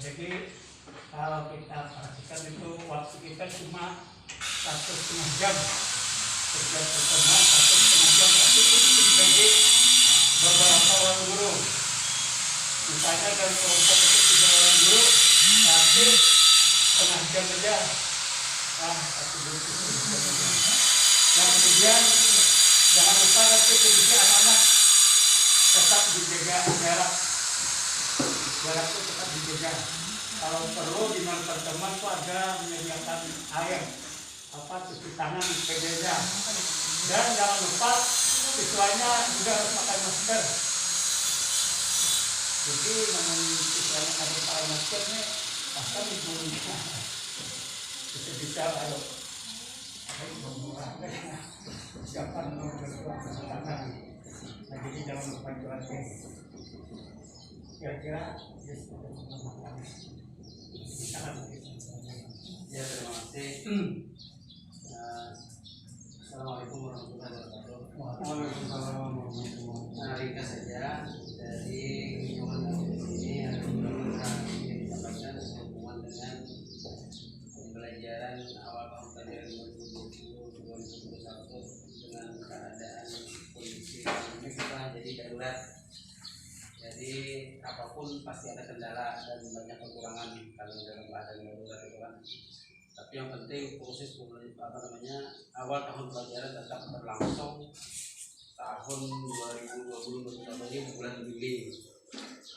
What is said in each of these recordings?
Jadi kalau kita perhatikan itu waktu kita cuma 1,5 jam setiap pertemuan, 1,5 jam, tapi itu dibagi beberapa orang guru. Misalnya dari kelompok itu 3 orang guru, tapi setengah jam saja, satu guru itu setengah jam saja. Dan kemudian jangan lupa nanti kondisi anak-anak tetap dijaga jarak itu tetap dijaga. Kalau perlu di mana pertemuan itu ada menyediakan air, cuci tangan sebagainya. Dan jangan lupa siswanya juga harus pakai masker. Jadi namun siswanya harus pakai masker nih, bahkan ibunya bisa kalau siapa mau berbuat kesalahan. Nah, jadi jangan lupa jualnya. Kira-kira ya, terima kasih. Assalamualaikum warahmatullahi wabarakatuh. Ringkas saja dari kunjungan di sini ada beberapa yang disampaikan sehubungan dengan pembelajaran awal tahun pelajaran 2020-2021 dengan keadaan kondisi ini setelah jadi darurat. Jadi apapun pasti ada kendala dan banyak kekurangan kalau dalam keadaan darurat itu kan. Tapi yang penting proses awal tahun pelajaran tetap berlangsung tahun 2020 ini bulan Juli.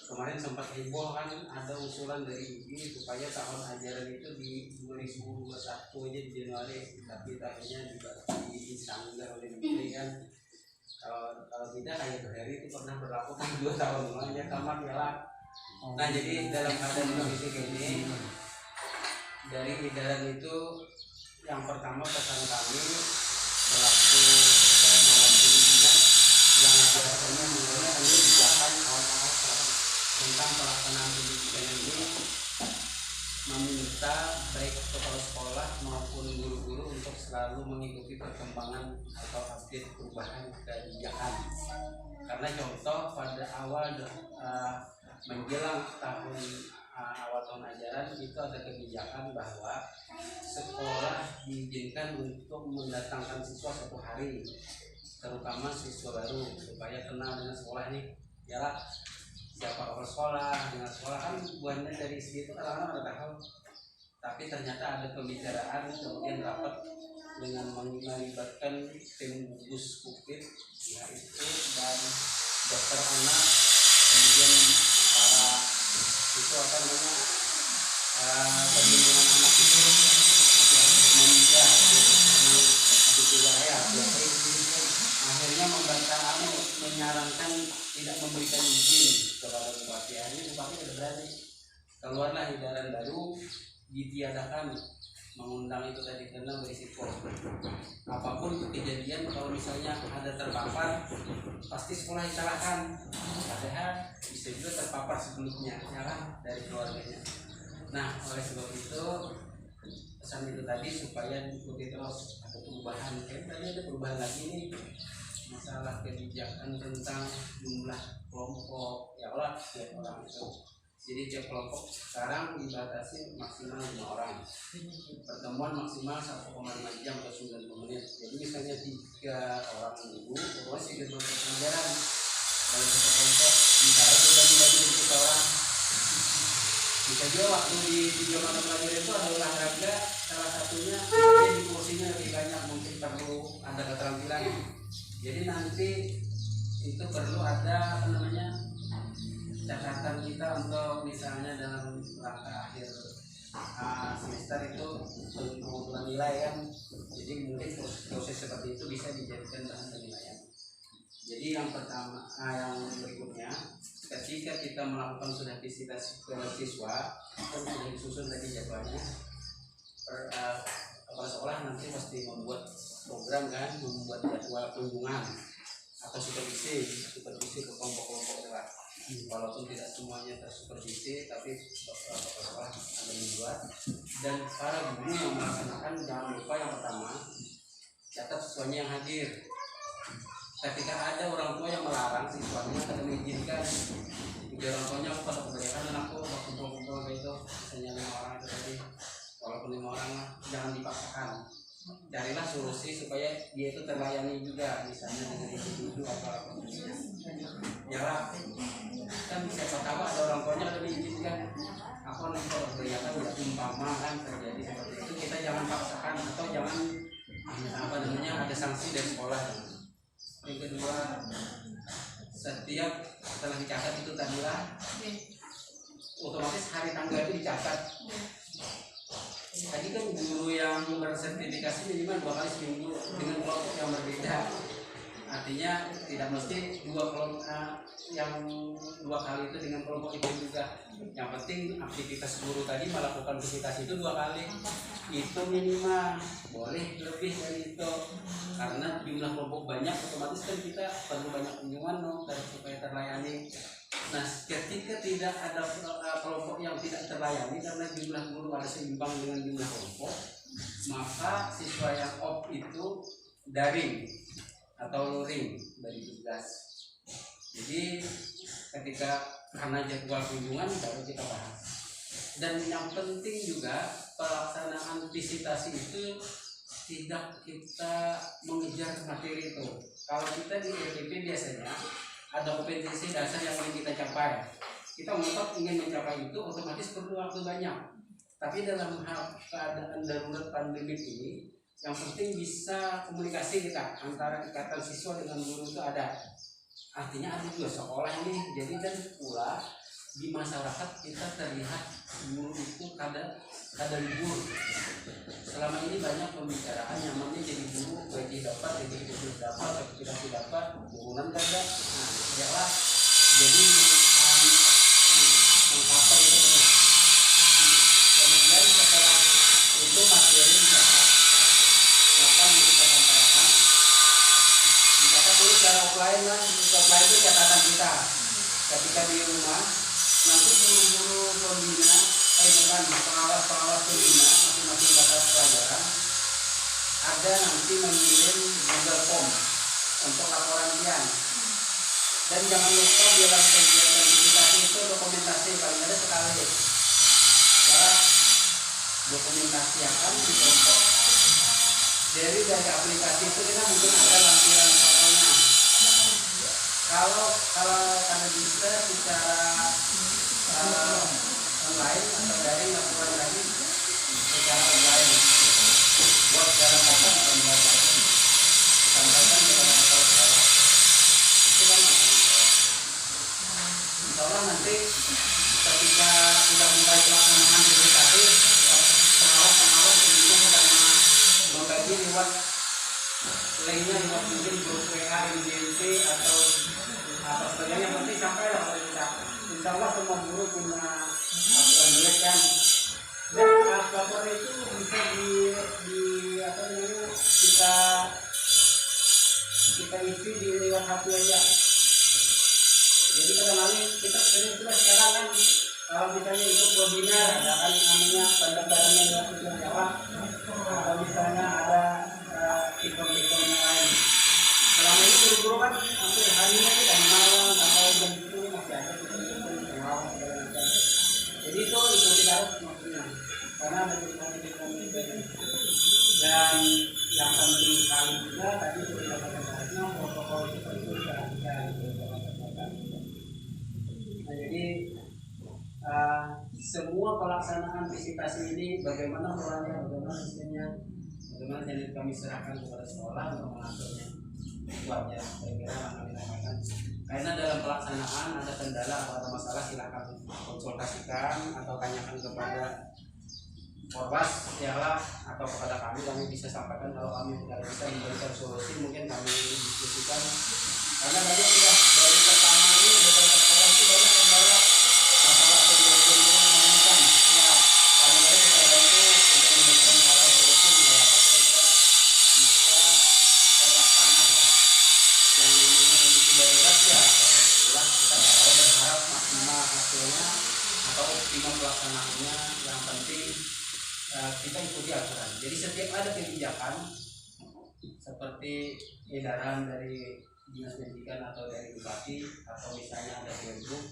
Kemarin sempat heboh kan, ada usulan dari UI supaya tahun ajaran itu di 2021 aja di Januari, tapi akhirnya juga disanggah oleh menteri kan. Kalau tidak kayak hari itu pernah berlaku kan 2 tahun aja kamar ya. Nah, jadi dalam keadaan kondisi ini dari edaran itu yang pertama pesan kami selaku pengawas pendidikan yang biasanya mengenai kebijakan awal-awal tentang pelaksanaan pendidikan ini meminta baik kepala sekolah maupun guru-guru untuk selalu mengikuti perkembangan atau update perubahan kebijakan. Karena contoh pada awal menjelang awal tahun ajaran itu ada kebijakan bahwa sekolah diizinkan untuk mendatangkan siswa 1 hari, terutama siswa baru, supaya kenal dengan sekolah ini. Ya, siapa kepala sekolah dengan sekolah kan buahnya dari situ kadang-kadang ada tahu. Tapi ternyata ada pembicaraan kemudian rapat dengan melibatkan tim gugus COVID yaitu dan dokter anak, kemudian para perlindungan anak itu meminta akhirnya menyarankan tidak memberikan izin kepada bupati. Akhirnya bupati tidak berani, keluarlah edaran baru ditiadakan mengundang itu tadi karena berisiko apapun kejadian. Kalau misalnya ada terpapar pasti sekolah disalahkan, padahal bisa juga terpapar sebelumnya kan dari keluarganya. Nah, oleh sebab itu pesan itu tadi supaya diikuti terus ada perubahan. Tadi ada perubahan lagi nih, masalah kebijakan tentang jumlah kelompok ya Allah tiap orang itu. Jadi tiap kelompok sekarang dibatasi maksimal 5 orang. Pertemuan maksimal 1,5 jam atau 90 menit. Jadi misalnya 3 orang guru, pokoknya 3 kelompok pelajaran dalam satu kelompok. Misalnya berbagi-bagi dari 3 orang. Bisa juga waktu di 3 mata pelajaran itu ada olahraga, salah satunya di kursinya lebih banyak, mungkin perlu ada keterampilan. Jadi nanti itu perlu ada catatan kita untuk misalnya dalam rangka akhir semester itu pengumpulan nilai kan. Jadi mungkin proses seperti itu bisa dijadikan bahan penilaian. Jadi yang pertama, yang berikutnya, ketika kita melakukan sudah visitasi ke siswa, kan sudah disusun tadi jadwalnya. Kepala sekolah nanti pasti membuat program kan, membuat jadwal kunjungan atau supervisi ke kelompok-kelompok lewat. Walaupun tidak semuanya tersupervisi, tapi kepala sekolah ada yang membuat. Dan para guru yang melaksanakan, jangan lupa yang pertama catat siswanya yang hadir. Ketika ada orang tua yang melarang siswanya tidak mengizinkan, orang tuanya pada kebanyakan anakku kumpul-kumpul carilah solusi supaya dia itu terlayani juga, misalnya dengan isi duduk apa ya lah. Kan siapa tahu ada orang tuanya lebih izinkan apa nanti kalau kelihatan ya umpama kan terjadi seperti itu, kita jangan paksakan atau jangan apa namanya ada sanksi dari sekolah. Yang kedua, setiap setelah dicatat itu tadilah otomatis hari tanggal itu dicatat. Tadi kan guru yang bersertifikasi minimal 2 kali seminggu dengan kelompok yang berbeda. Artinya tidak mesti yang 2 kali itu dengan kelompok itu juga. Yang penting aktivitas guru tadi melakukan aktivitas itu 2 kali. Itu minimal, boleh lebih dari itu. Karena jumlah kelompok banyak, otomatis kan kita perlu banyak kunjungan supaya terlayani. Nah, ketika tidak ada kelompok yang tidak terlayani karena jumlah guru ada seimbang dengan jumlah kelompok, maka siswa yang off itu daring atau luring dari tugas. Jadi ketika karena jadwal kunjungan baru kita bahas. Dan yang penting juga pelaksanaan visitasi itu tidak kita mengejar materi itu. Kalau kita di LTP biasanya ada kompetensi dasar yang ingin kita capai. Kita ngotot ingin mencapai itu, otomatis perlu waktu banyak. Tapi dalam keadaan darurat pandemik ini, yang penting bisa komunikasi kita antara ikatan siswa dengan guru itu ada. Artinya ada juga sekolah ini. Jadi kan pula di masyarakat kita terlihat guru itu kada libur. Selama ini banyak pembicaraan yang namanya jadi guru gaji dapat, gaji tidak dapat, tidak dapat, turunan kada. Nah, yalah. Jadi mengapa itu benar. Kemudian setelah itu materi dicatat, maka kita sampaikan. Dicatat dulu secara offline lah, offline itu catatan kita. Ketika di rumah, nanti guru-guru pembina, pengawas pembina masing-masing batas pelajaran ada nanti mengirim Google Form untuk laporan dia. Dan jangan lupa dalam kegiatan visitasi itu dokumentasi paling ada sekali. Ya, dokumentasi akan dicontoh dari aplikasi itu kita mungkin ada lampiran fotonya. Kalau karena bisa secara online atau daring laporan lagi secara online buat secara foto atau membaca disampaikan kepada kepala sekolah itu kan insya Allah nanti ketika sudah mulai pelaksanaan visitasi pengawas tentunya akan membagi lewat lainnya lewat mungkin grup WA, IGP atau apa sebagainya. Yang penting sampai lah kita. Insya Allah semua guru punya aturan jelek kan. Dan laporan itu bisa di apa namanya kita isi di lewat HP aja. Jadi kadang-kadang kita sekarang kan kalau misalnya ikut webinar ada kan namanya pendaftarannya lewat sosial Jawa. Atau misalnya ada event-event yang lain. Selama ini guru-guru kan hampir harinya itu dari malam sampai jam 10 masih ada pengawas segala macam. Jadi itu harus maksudnya karena ada kebutuhan juga. Dan yang penting sekali juga tadi sudah dikatakan protokol itu diperhatikan. Nah jadi semua pelaksanaan visitasi ini bagaimana polanya, bagaimana sistemnya, bagaimana yang kami serahkan kepada sekolah untuk mengaturnya. Itu aja saya kira akan dilakukan. Karena dalam pelaksanaan ada kendala atau ada masalah silakan konsultasikan atau tanyakan kepada Orwas yalah atau kepada kami bisa sampaikan. Kalau kami tidak bisa memberikan solusi mungkin kami diskusikan. Karena banyak sudah dari pertama ini beberapa sekolah itu banyak kendala masalah pembelajaran yang menemukan. Ya kami kita bantu untuk memberikan hal solusi mengapa bisa terlaksana yang namanya kondisi darurat ya. Itulah kita kalau berharap maksimal hasilnya atau optimal pelaksanaannya. Yang penting kita ikuti aturan. Jadi setiap ada kebijakan seperti edaran dari dinas pendidikan atau dari bupati atau misalnya ada pergub,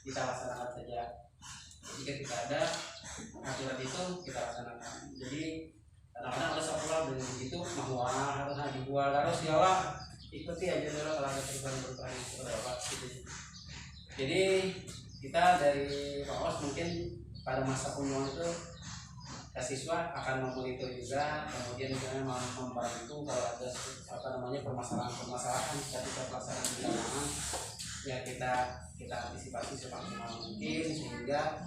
kita laksanakan saja. Jika tidak ada aturan itu kita laksanakan. Jadi kadang-kadang ada sekolah dan begitu mahal harus dijual harus ya ikuti aja dulu kalau ada perubahan itu berapa gitu. Jadi kita dari Pak mungkin pada masa kunjungan itu siswa akan memonitor juga, kemudian misalnya membantu kalau ada permasalahan ketika pelaksanaan di lapangan ya kita antisipasi semaksimal mungkin sehingga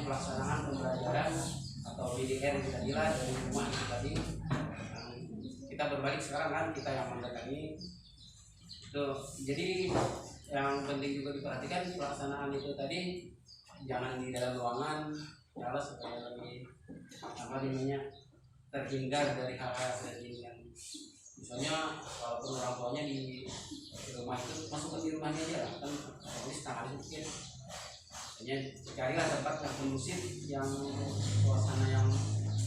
pelaksanaan pembelajaran atau DDR kita nilai dari rumah itu tadi kita berbalik sekarang kan kita yang mendatangi itu. Jadi yang penting juga diperhatikan pelaksanaan itu tadi jangan di dalam ruangan ya supaya lebih terhindar dari hal-hal yang misalnya walaupun orang tuanya di rumah itu masukkan di rumahnya aja lah kan setengah hari mungkin hanya carilah tempat yang kondusif yang suasana yang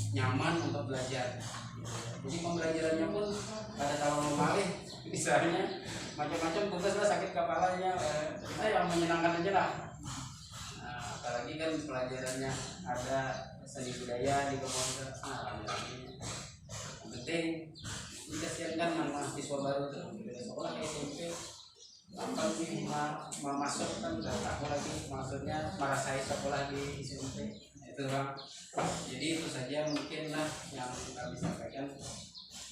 nyaman untuk belajar. Jadi pembelajarannya pun ada tahun normal misalnya macam-macam tugas lah sakit kepalanya kita yang menyenangkan aja lah. Apalagi kan pelajarannya ada seni budaya di komputer yang penting dikasihankan mahasiswa baru tuh sekolah kayak SMP gampang sih masuk kan udah tahu lagi maksudnya merasai sekolah di SMP itu bang. Jadi itu saja mungkin lah yang kami sampaikan.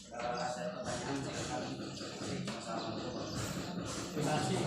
Kalau ada pertanyaan silakan. Terima kasih.